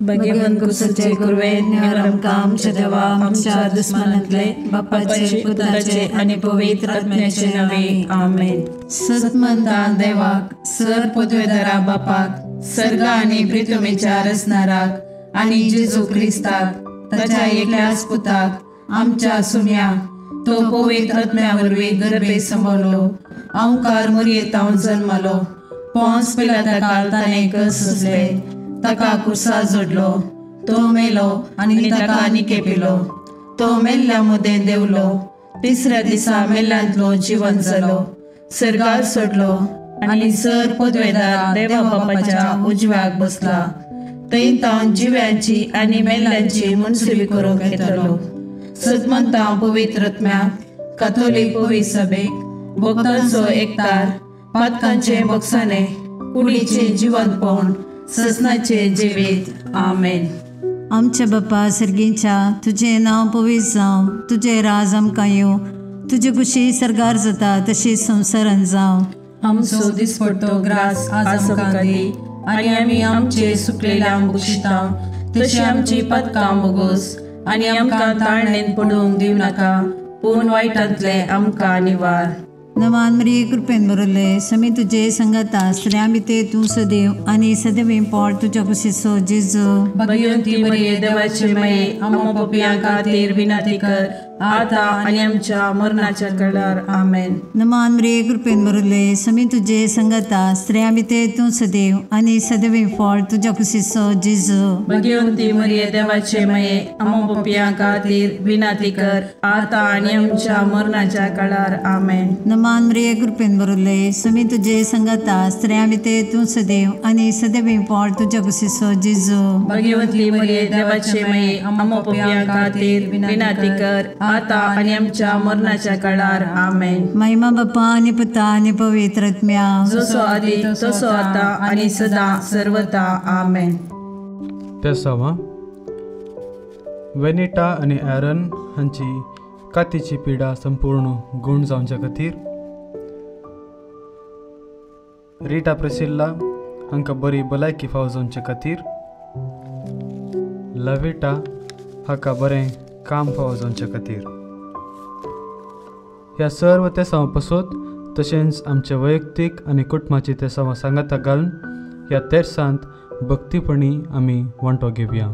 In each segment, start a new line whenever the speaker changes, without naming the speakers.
भगवन कुसचे कुरवे निरम काम देवा आमच्या दुश्मनातले बापाचे पुत्राचे आणि पवित्र आत्म्याचे नावे आमेन। सतमंता देवाक सर पदवेदारा बापाक सर्ग आणि पृथ्वीच्या रचणाराक आणि जेजू ख्रिस्ताक ताच्या एकल्याच पुताक आमच्या सुम्याक तो पवित्र आत्म्यावरवी गर्भे संभवलो ओंकार मरियेतां जन्मलो पोंस पिलाताकाल ताणे कसले ताका कुसा जोडलो तो मेलो आणि ताका निकेपिलो तो मेल्ल्या मुदें देवलो तिसऱ्या दिसा मेल्ल्यांतलो जिवन जालो सर्गार सोडलो आणि सर पदवेदार देवा बापाच्या उजव्याक बसला थंय तो जिव्यांची आणि मेल्ल्यांची मनसुबी करूंक येतलो। सतमंता पवित्र आत्म्याक कॅथोलिक पवित्र सभेक भक्तांचो एकतार पातकांचे बक्षाने कुडीचे जिवंतपण ससनाचे जिवीत आमेन।
आमच्या बापा सर्गींच्या तुझे नाव पवित्र जावं तुझे राज आमकां येवं तुझी कुशी सरगार जाता तशी संवसारांत जावं।
आमचो दिसपट्टो ग्रास आज आमकां दी आणि आमी आमचे सुकलेल्या बुशिता तशी आमची पदकां बोगोस आणि आमकां ताळणेन पडूंक दिव नाका पूण वायटांतले आमकां निवार।
नवान मरिये कृपेन बरयले समी तुजे संगता स्त्रियां भितर तूं सदैव आणि सदैव पोट तुज्या कुशीचो जेजू।
भगवंती मरिये देवाचे माये आमकां पापियां खातीर विनंती कर आता आणि आमच्या मरणाच्या काळार आमेन।
नमान मरिये कृपेन बरयले समी तुजे संगता स्त्रियां भितर तूं सदैव आणि सदैव पोट तुज्या कुशीचो जेजू।
भगवंती मरिये देवाचे माये आमकां पापियां खातीर विनंती कर आता आणि आमच्या मरणाच्या काळार आमेन।
नमान मरिये कृपेन बरयले समी तुजे संगता स्त्रियां भितर तूं सदैव आणि सदैव पोट तुज्या कुशीचो जेजू।
भगवंती मरिये देवाचे माये आमकां पापियां खातीर विनंती कर आता आणि आमच्या मरणाच्या काळार आमेन।
महिमा बापा आणि पुता आणि पवित्र आत्म्या
जसो आदी तसो आता आणि सदा सर्वदा आमेन।
तेसावा वेनिटा आणि ॲरन हांची कातीची पिडा संपूर्ण गुण जावच्या खातीर रिटा प्रिसिल्ला हांकां बरी भलायकी फावो जावचे खातीर लविटा हाका बरें काम फावो जावचे खातीर ह्या सर्व तेसावां पासत तशेंच आमचे वैयक्तीक आनी कुटुंबाची तेसावां सांगाता घालून ह्या तेर्सांत भक्तीपणी आमी वांटो घेवया।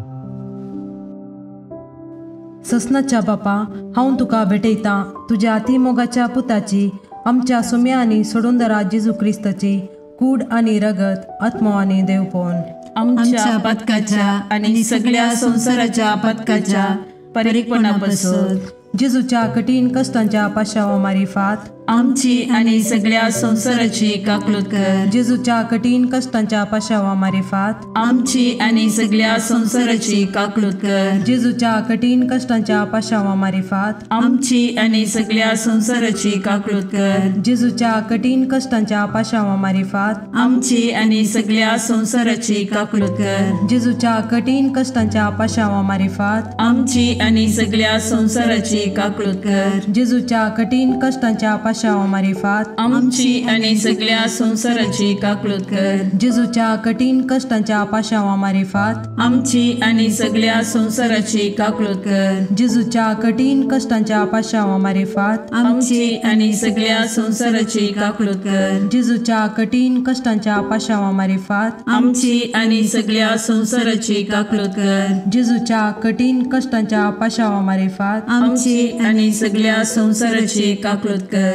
ससनाच्या बापा हांव तुका भेटयतां तुज्या अतिमोगाच्या पुताची आमच्या सुम्या आनी सोडूनदरा जेजू क्रिस्ताची कूड आनी रगत आत्मो आनी देवपण आमच्या पदकाच्या आनी सगळ्या संवसाराच्या पदकाच्या परीकपणा पासत जेजूच्या कठीण कश्टांच्या पाशावा मारिफात आमची आणि सगळ्या संवसाराची काकलूत कर। जेजूच्या कठीण कश्टांच्या पाशावा मारिफात आमची आणि सगळ्या संवसाराची काकलूत कर। जेजूच्या कठीण कश्टांच्या पाशावा मारिफात आमची आणि सगळ्या संवसाराची काकलूत कर। जेजूच्या कठीण कश्टांच्या पाशावा मारिफात आमची आणि सगळ्या संवसाराची काकलूत कर। जेजूच्या कठीण कश्टांच्या पाशावा मारिफात आमची आणि सगळ्या संवसाराची काकलूत कर। जेजूच्या कठीण कश्टांच्या पाशावा मारिफात आमची आणि सगळ्या संवसाराची काकलूत कर। जेजूच्या कठीण कश्टांच्या पाशावा मारिफात आमची आणि सगळ्या संवसाराची काकलूत कर। जेजूच्या कठीण कश्टांच्या पाशावा मारिफात आमची आणि सगळ्या संवसाराची काकलूत कर। जेजूच्या कठीण कश्टांच्या पाशावा मारिफात आमची आणि सगळ्या संवसाराची काकलूत कर। जेजूच्या कठीण कश्टांच्या पाशावा मारिफात आमची आणि सगळ्या संवसाराची काकलूत कर।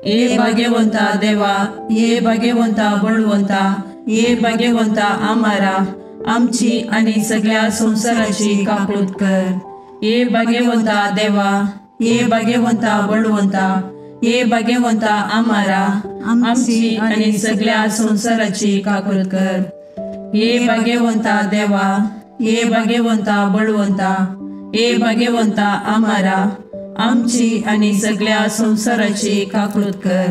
ये भाग्यवंता देवा ये भाग्यवंता बळवंता ये भाग्यवंता आम्हारा आमची आणि सगळ्या संवसाराची काकलूत कर। ये भाग्यवंता देवा ये भाग्यवंता बळवंता ये भाग्यवंता आम्हारा आमची आणि सगळ्या संवसाराची काकलूत कर। ये भाग्यवंता देवा ये भाग्यवंता बळवंता ये भाग्यवंता आम्हारा आमची आणि सगळ्या संवसाराची काकलूत कर।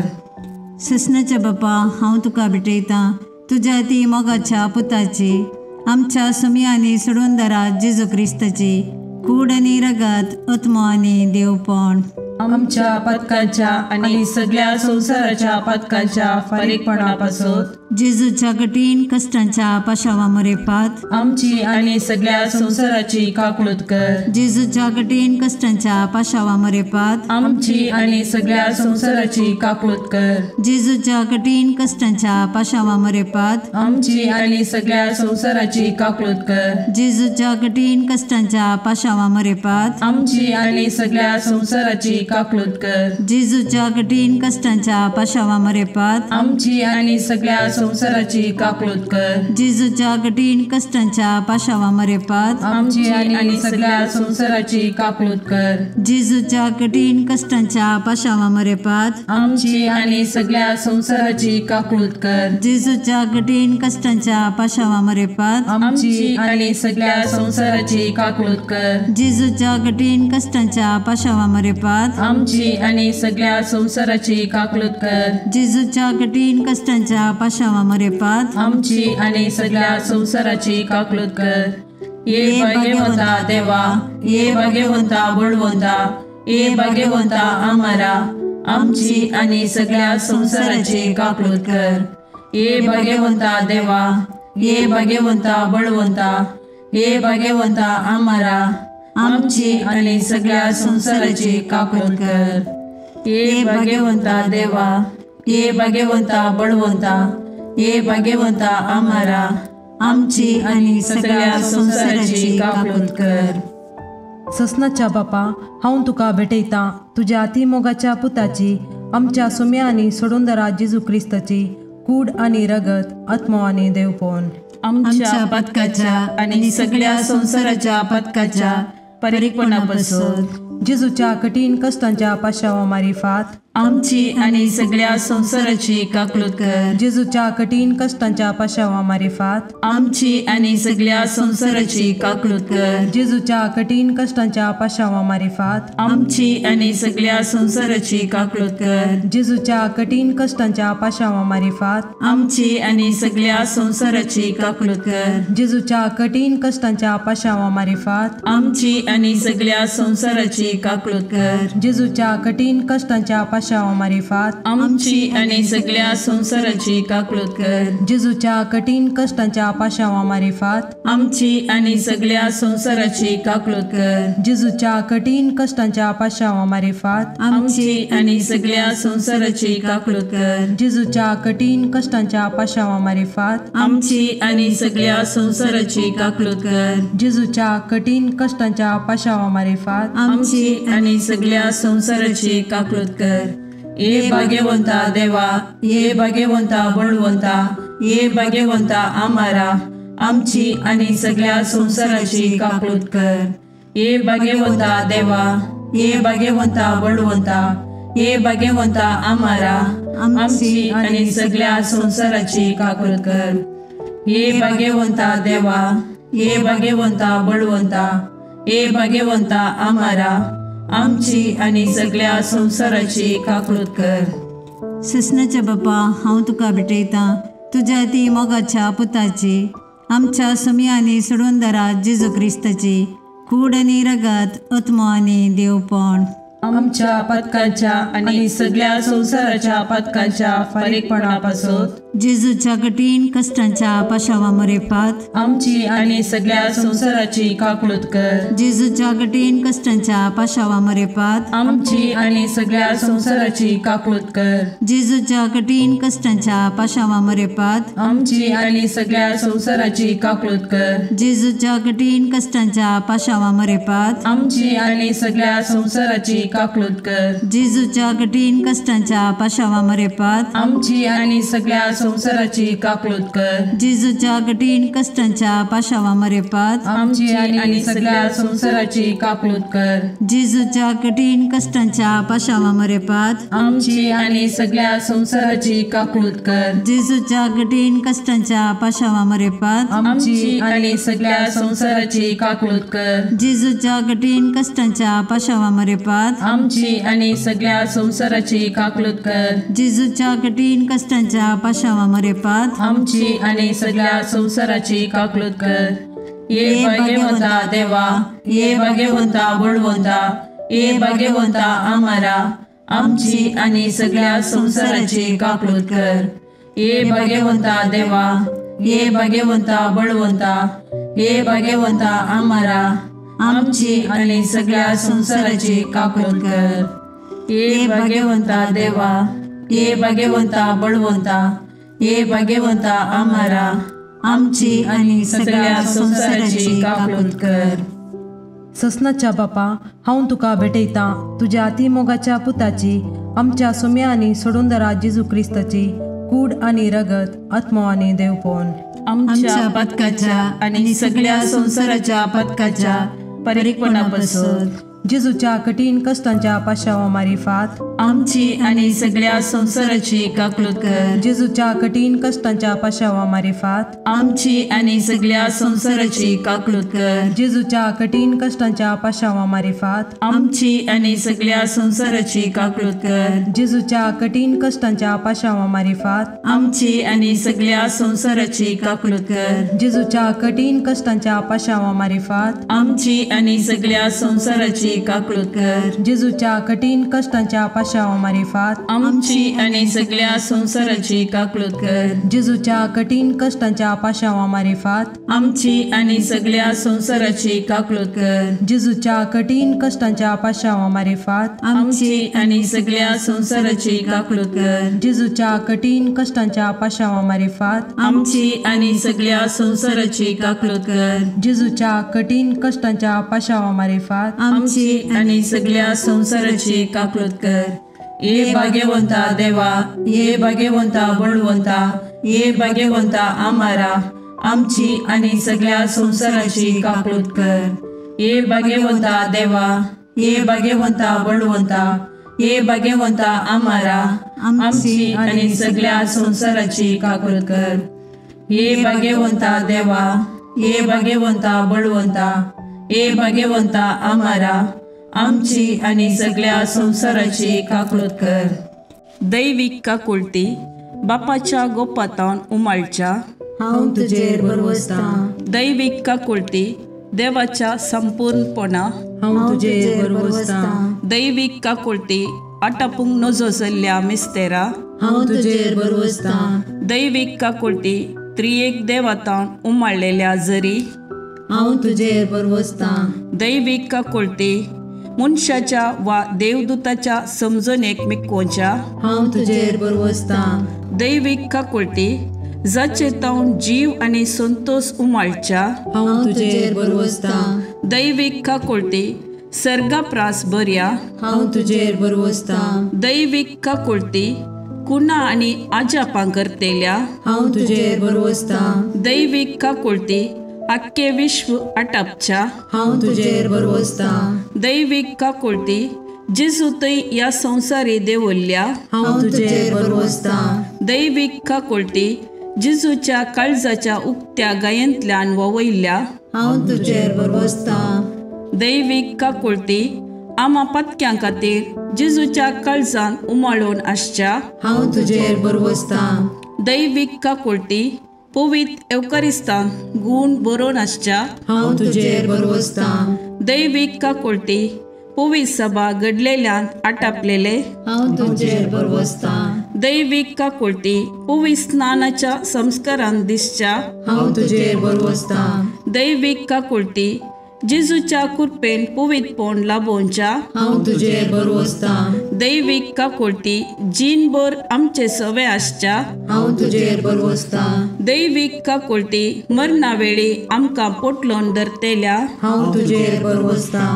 ससनाच्या बापा हांव तुका भेटयतां तुज्या अती मोगाच्या पुताची आमच्या सुमी आनी सोडूनदरा जेजू क्रिस्ताची कूड आनी रगत आत्मो आनी देवपण
आमच्या पदकाच्या आणि सगळ्या संवसाराच्या पदकाच्या फारीकपणा पासत
जेजूच्या कठीण कष्टांच्या पाशावा मरेपात
आमची आणि सगळ्या संसाराची काकूळत कर.
जेजूच्या कठीण कष्टांच्या पाशावा मरेपात
आमची आणि सगळ्या संसाराची काकूळत कर.
जेजूच्या कठीण कष्टांच्या पाशावा मरेपात
आमची आणि सगळ्या संसाराची काकूळत कर.
जेजूच्या कठीण कष्टांच्या पाशावा मरेपात
आमची आणि सगळ्या संसाराची काकूळत कर.
जेजूच्या कठीण कष्टांच्या पाशावा मरेपात
आमची आणि सगळ्या संसाराची काकूळत कर.
जेजूच्या कठीण कष्टांच्या पाशावा मरेपात
आमची आणि सगळ्या संसाराची काकूळत कर.
जेजूच्या कठीण कष्टांच्या पाशावा मरेपात
आमची आणि सगळ्या संसाराची काकूळत कर.
जेजूच्या कठीण कष्टांच्या पाशावा मरेपात
आमची आणि सगळ्या संसाराची काकूळत कर.
जेजूच्या कठीण कष्टांच्या पाशावा मरेपात
आमची आणि सगळ्या संसाराची काकूळत कर.
जेजूच्या कठीण कष्टांच्या पाशावा मरेपात
आमची आणि सगळ्या संसाराची काकूळत कर. ये भाग्यवंता देवा, ये भाग्यवंता बळवंता, ये भाग्यवंता आम्हारा, आमची आणि सगळ्या संसाराची काकूळत कर. ये भाग्यवंता देवा, ये भाग्यवंता बळवंता, ये भाग्यवंता आम्हारा, आमची आणि सगळ्या संसाराची काकूळत कर. ये भाग्यवंता देवा, ये भाग्यवंता बळवंता, ये भाग्यवंता आम्हारा, आमची आणि सगळ्या संसाराची काकूळत कर. ससनाच्या बापा, हांव तुका भेटयता तुझ्या अतिमोगाच्या पुताची, आमच्या सुम्या आणि सोडूंदरा जेजू क्रिस्ताची कूड आणि रगत, आत्मो आणि देवपण.
आमच्या पदकाच्या आणि सगळ्या संसाराच्या पदकाच्या परीकपणापासून
जेजूच्या कठीण कष्टांच्या पाशावा मारिफात
आमची आणि सगळ्या संसाराची काकूळत कर.
जेजूच्या कठीण कष्टांच्या पाशावा मारिफात
आमची आणि सगळ्या संसाराची काकूळत कर.
जेजूच्या कठीण कष्टांच्या पाशावा मारिफात
आमची आणि सगळ्या संसाराची काकूळत कर.
जेजूच्या कठीण कष्टांच्या पाशावा मारिफात
आमची आणि सगळ्या संसाराची काकूळत कर.
जेजूच्या कठीण कष्टांच्या पाशावा मारिफात
आमची आणि सगळ्या संसाराची काकूळत कर.
जेजूच्या कठीण कष्टांच्या पाशावा मारिफात
आमची आणि सगळ्या संसाराची काकूळत कर.
जेजूच्या कठीण कष्टांच्या पाशावा मारिफात
आमची आणि सगळ्या संसाराची काकूळत कर.
जेजूच्या कठीण कष्टांच्या पाशावा मारिफात
आमची आणि सगळ्या संसाराची काकूळत कर.
जेजूच्या कठीण कष्टांच्या पाशावा मारिफात
आमची आणि सगळ्या संसाराची काकूळत कर.
जेजूच्या कठीण कष्टांच्या पाशावा मारिफात
आमची आणि सगळ्या संसाराची काकूळत कर. ये भाग्यवंता देवा, ये भाग्यवंता बळवंता, ये भाग्यवंता आम्हारा, आमची आणि सगळ्या संसाराची काकूळत कर. ये भाग्यवंता देवा, ये भाग्यवंता बळवंता, ये भाग्यवंता आम्हारा, आमची आणि सगळ्या संसाराची काकूळत कर. ये भाग्यवंता देवा, ये भाग्यवंता बळवंता, ये भाग्यवंता आम्हारा, आमची आणि सगळ्या संसाराची काकूळत कर. ससनाच्या बापा, हांव तुका भेटयता तुझ्या ती मोगाच्या पुताची, आमच्या सुम्या आणि सोडूंदरा जेजू क्रिस्ताची कूड आणि रगत, आत्मो आणि देवपण.
आमच्या पदकाच्या आणि सगळ्या संसाराच्या पदकाच्या परीकपणापासून
जेजूच्या कठीण कष्टांच्या पाशावा मरेपात
आमची आणि सगळ्या संसाराची काकूळत कर.
जेजूच्या कठीण कष्टांच्या पाशावा मरेपात
आमची आणि सगळ्या संसाराची काकूळत कर.
जेजूच्या कठीण कष्टांच्या पाशावा मरेपात
आमची आणि सगळ्या संसाराची काकूळत कर.
जेजूच्या कठीण कष्टांच्या पाशावा मरेपात
आमची आणि सगळ्या संसाराची काकूळत कर.
जेजूच्या कठीण कष्टांच्या पाशावा मरेपात
आमची आणि सगळ्या संसाराची काकूळत कर.
जेजूच्या कठीण कष्टांच्या पाशावा मरेपात
आमची आणि सगळ्या संसाराची काकूळत कर.
जेजूच्या कठीण कष्टांच्या पाशावा मरेपात
आमची आणि सगळ्या संसाराची काकूळत कर.
जेजूच्या कठीण कष्टांच्या पाशावा मरेपात
आमची आणि सगळ्या संसाराची काकूळत कर.
जेजूच्या कठीण कष्टांच्या पाशावा मरेपात
आमची आणि सगळ्या संसाराची काकूळत कर.
जेजूच्या कठीण कष्टांच्या पाशावा मरेपात
आमची आणि सगळ्या संसाराची काकूळत कर. ये भाग्यवंता देवा, ये भाग्यवंता बळवंता, ये भाग्यवंता आम्हारा, आमची आणि सगळ्या संसाराची काकूळत कर.
हे भाग्यवंता देवा, हे भाग्यवंता बळवंता, हे भाग्यवंता आम्हारा आमची आणि सगळ्या संसाराची काकूट कर. हे भाग्यवंता देवा, हे भाग्यवंता बळवंता, हे भाग्यवंता आम्हारा आमची आणि सगळ्या संसाराची काकूट कर.
ससनाच्या बापा, हांव तुका भेटयता तुज्या अतिमोगाच्या पुताची, आमच्या सुम्या आनी सोडूंदरा जेजू क्रिस्ताची कूड आनी रगत, आत्मो आनी देवपण.
आमच्या पदकाच्या आणि सगळ्या संसाराच्या पदकाच्या परीकपणापासून
जेजूच्या कठीण कष्टांच्या पाशावा मारिफात
आमची आणि सगळ्या संसाराची काकूट कर.
जेजूच्या कठीण कष्टांच्या पाशावा मारिफात
आमची आणि सगळ्या संसाराची काकूट कर.
जेजूच्या कठीण कष्टांच्या पाशावा मारिफात
आमची आणि सगळ्या संसाराची काकूट कर.
जेजूच्या कठीण कष्टांच्या पाशावा मारिफात
आमची आणि सगळ्या संसाराची काकूट कर.
जेजूच्या कठीण कष्टांच्या पाशावा मारिफात
आमची आणि सगळ्या संसाराची काकूट कर.
जेजूच्या कठीण कष्टांच्या पाशावा मारिफात
आमची आणि सगळ्या संसाराची काकूट कर.
जेजूच्या कठीण कष्टांच्या पाशावा मारिफात
आमची आणि सगळ्या संसाराची काकूट कर.
जेजूच्या कठीण कष्टांच्या पाशावा मारिफात
आमची आणि सगळ्या संसाराची काकूट कर.
जेजूच्या कठीण कष्टांच्या पाशावा मारिफात
आमची आणि सगळ्या संसाराची काकूट कर.
जेजूच्या कठीण कष्टांच्या पाशावा मारिफात
आमची आणि सगळ्या संसाराची काकूट कर. हे भाग्यवंता देवा, हे भाग्यवंता बळवंता, हे भाग्यवंता आम्हारा आमची आणि सगळ्या संसाराची काकूट कर. हे भाग्यवंता देवा, हे भाग्यवंता बळवंता, हे भाग्यवंता आम्हारा आमची आणि सगळ्या संसाराची काकूट कर. हे भाग्यवंता देवा, हे भाग्यवंता बळवंता, हे भाग्यवंता आम्हारा आमची आणि सगळ्या संसाराची काकूट कर. दैविक काकुळटी बापाच्या गोपातान उमाळच्या
हांव तुजेर बरवसता.
दैविक काकुळटी देवाच्या संपूर्णपणा
हांव तुजेर बरवसता.
दैविक काकुळटी आटापूंक नजो जाल्ल्या मिस्तेरा
हांव तुजेर बरवसता.
दैविक काकुळटी त्रिएक देवातान उमाळलेल्या जरी
हांव तुजेर बरवसता.
दैविक काकुळटी मनशाच्या वा देवदूताच्या समजणेक मिकोवच्या
हांव तुजेर बरवसता.
दैविक काकुळटी जाचे तावन जीव आणि संतोष उमाळच्या
हांव तुजेर बरवसता.
दैविक काकुळटी सर्गाप्रास बऱ्या
हांव तुजेर बरवसता.
दैविक काकुळटी कुणा आणि आजापां करतेल्या
हांव तुजेर बरवसता.
दैविक काकुळटी आख्खे विश्व आटापच्या
हांव तुजेर बरवसता.
दैविक काकुळटी जेजू थंय ह्या संवसारी देवल्ल्या
हांव तुजेर बरवसता.
दैविक काकुळटी जेजूच्या काळजाच्या उक्त्या गायंतल्यान ववयल्या
हांव तुजेर बरवसता.
दैविक काकुळटी आमा पत्क्यां खातीर जेजूच्या काळजान उमाळून आसच्या
हांव तुजेर बरवसता.
दैविक काकुळटी पवित्र एवकारिस्तान गूण बरोवन आसच्या
हांव तुजेर बरवसता.
दैविक काकुळटी पवित्र सभा घडलेल्यान आटापलेले
हांव तुजेर बरवसता.
दैविक काकुळटी पवित्र स्नानाच्या संस्कारान दिसच्या
हांव तुजेर बरवसता.
दैविक काकुळटी जेजूच्या कृपेन पवित्रपण लाभोवच्या
हांव तुजेर बरवसता.
दैविक काकुळटी जीनभर आमचे सवे आसच्या
हांव तुजेर बरवसता.
दैविक काकुळटी मरणा वेळी आमकां पोटलोन धरतेल्या
हांव तुजेर बरवसता.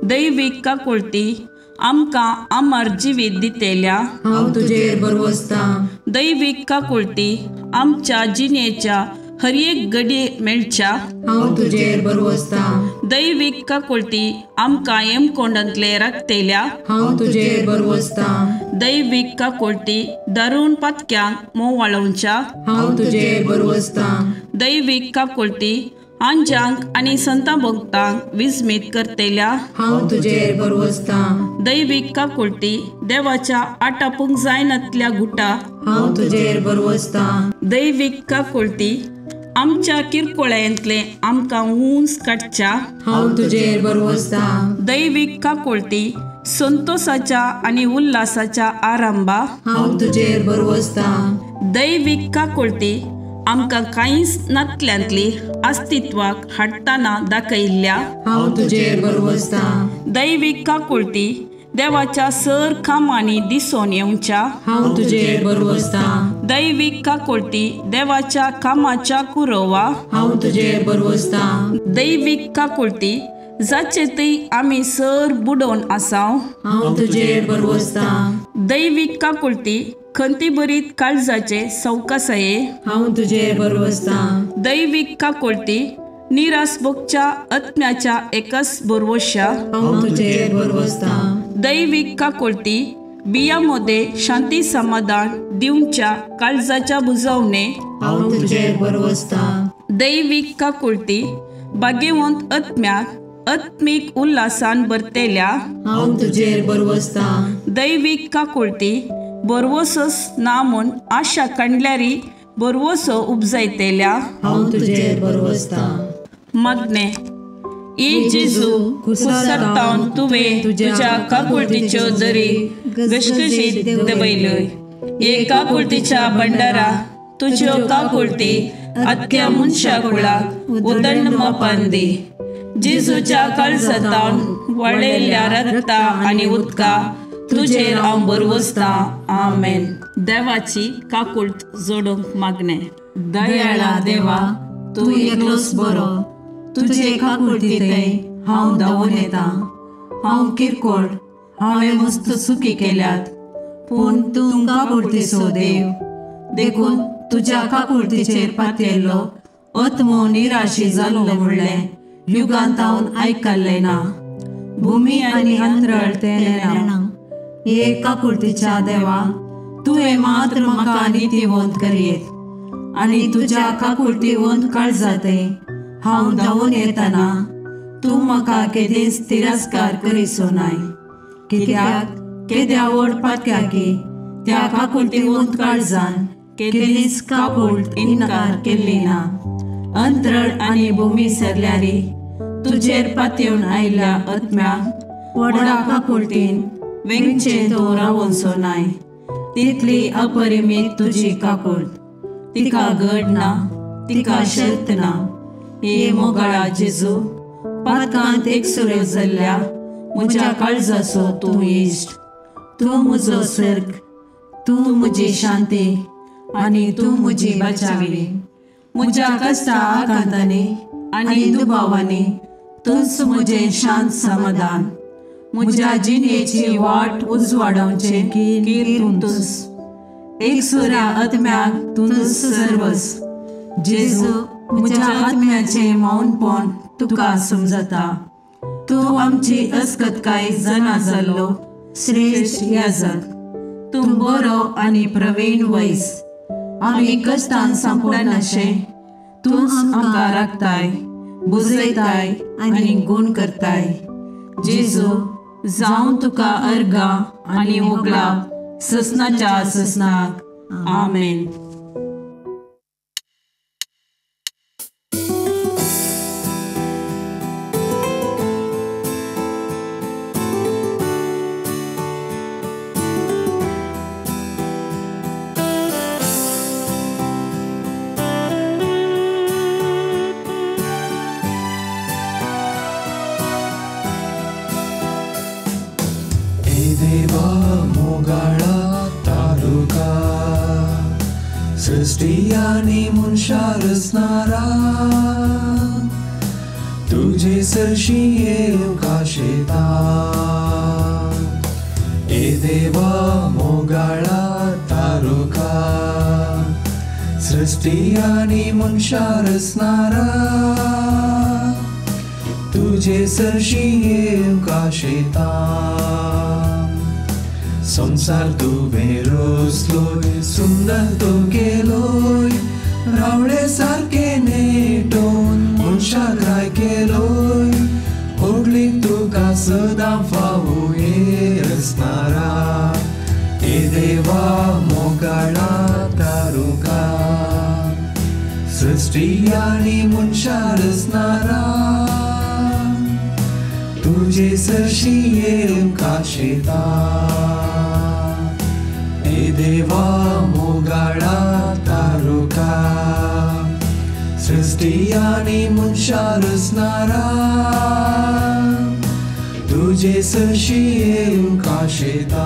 दैविक काकुळटी आमकां आमार जिवीत दितेल्या
हांव तुजेर बरवसता.
दैविक काकुळटी आमच्या जिणेच्या हर एक घडये मेळच्या
हांव तुजेर बरवसता.
दैविक काकुळटी आमकां हेमकोंडांतले राखतेल्या
हांव तुजेर बरवसता.
दैविक काकुळटी दारूण पातक्यांक मोव वाळोवच्या
हांव तुजेर बरवसता.
दैविक काकुळटी आंजांक आनी संतां भक्तांक विस्मीत करतेल्या
हांव तुजेर बरवसता.
दैविक काकुळटी देवाच्या आटापूंक जायनातल्या गुटा
हांव तुजेर बरवसता.
दैविक काकुळटी आमच्या किरकोळ्यांतले आमकां ऊंच काडच्या
हांव तुजेर बरवसता.
दैविक काकुळटी संतोषाच्या आणि उल्हासाच्या आरंभा
हांव तुजेर बरवसता.
दैवीक काकुळती आमकां कांयच नातल्यांतली अस्तित्वाक हाडटाना दाखयिल्ल्या
हांव तुजेर बरवसता.
दैवीक काकुळती देवाच्या सर कामांनी दिसून येवच्या
हांव तुजेर बरवसता.
दैवीक काकुळती देवाच्या कामाच्या कुरवा
हांव तुजेर बरवसता.
दैवीक काकुळती जाचे थंय आमी सर बुडोवन आसाव
हांव तुजेर बरवसता.
दैवीक काकुळती खंती बरीत काळजाचे सवकासये
हांव तुजेर बरवसता.
दैवीक काकुळती निरासभोगच्या आत्म्याच्या एकच बरवश्या
हांव तुजेर बरवसता.
दैवीक काकुळती बियामध्ये शांती समाधान दिवच्या काळजाच्या बुजवणे
हांव तुजेर बरवसता.
दैवीक काकुळती भाग्यवंत आत्म्याक आत्मीक उल्हासान भरतेल्या
हांव तुजेर बरवसता.
दैवीक काकुळती बरवसोस ना म्हूण आशा काडल्यारी बरवसो उपजायतेल्या
हांव तुजेर बरवसता.
मागणे ई जेजू कुसरतावन तुवें तुज्या काकुळतीच्यो दरी गशगशीत दबयल्योय. हे काकुळतीच्या भंडारा तुज्यो काकुळती आख्या मनशा कुळाक उदंड मोपान दी. जेजूच्या काळजातावन वळयल्ल्या रगता आनी उदका तुजेर हांव बरवसता. आमेन. देवाची काकुळत जोडूंक मागणे. दयाळा देवा
तूं एकलोच बरो. तुजे काकुळटीतय हांव धांवून येता. हांव किरकोळ, हांवें मस्त चुकी केल्यात, पूण तूं काकुळटीचो देव. देखून तुज्या काकुळटीचेर पातयल्लो आत्मो निराशी जाल्लो म्हणलें युगांतावन आयकल्लें ना. भुमी आनी अंतराळ तेन्ना हे काकुळटीच्या देवा तुवें मात्र म्हाका नितीवंत करीत. आनी तुज्या काकुळटीवंत काळजातय हांव धांवून येतना तूं म्हाका केदेंच तिरस्कार करीसो नाय. कित्याक केद्या ओडपात्याकी त्या काकुळटीवंत काळजान केदेंच काकुळट इन्कार केल्ली ना. अंतराळ आनी भुमी सरल्यारी तुजेर पातयेवन आयिल्ल्या आत्म्याक व्हडा काकुळटीन वेंगचें तो रावोसो नाय. तितली अपरिमीत तुजी काकुळट. तिका घड ना, तिका शर्त ना. हे मोगाळा जेजू पातकांत एकसुऱ्यो जाल्ल्या म्हज्या काळजाचो तूं इश्ट. तूं म्हजो सर्ग, तूं म्हजी शांती आनी तूं म्हजी बचावी. म्हज्या कश्टा आकांतांनी आनी दुबावांनी तूंच म्हजें शांत समाधान. म्हज्या जिणेची वाट उजवाडोवचे कीर तूंच. एकसुऱ्या आत्म्याक तूंच सर्वस. जेजू म्हज्या आत्म्याचें मौनपण तुका समजता. तूं आमची अस्कतकाय जाणा जाल्लो श्रेश्ठ याजक. तूं बरो आनी प्रवीण वैस. आमी कश्टान सांपडनाशें तूंच आमकां राखताय, बुजयताय आनी गूण करताय. जेजू जावं तुका अर्गा आनी ओगला ससनाच्या ससनाक. आमेन.
देवा मोगाळा तारुका सृष्टी आनी मनशा रचणारा तुझे सरशी येवका शेता. ए देवा मोगाळा तारुका सृष्टी आनी मनशा रचणारा तुझे सरशी येवका शेता. संसार तुवें रचलोय, सुंदर तो केलोय, रावळे सारके नेटोवन मनशाक राय केलोय. व्हडलीक तुका सदां फावो हे रचणारा. ए देवा मोगाळा तारुका सृष्टी आनी मनशा रचणारा तुझे तुझे सरशी येऊन काशेता ए देवा मोगाडा तारुका सृष्टी आणि मनशा रचणारा तुझे सरशी येऊन काशेता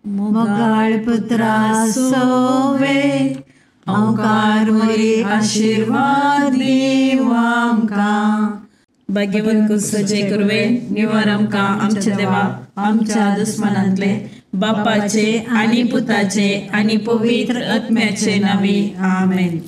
मोगाळ पुत्रा सोवे ओंकार मरी आशीर्वाद देवा आमकां
भाग्यवन कुसचे कुरवे निवार आमकां आमच्या देवा आमच्या दुस्मनांतले बापाचे आणि पुताचे आणि पवित्र आत्म्याचे नावे आमेन.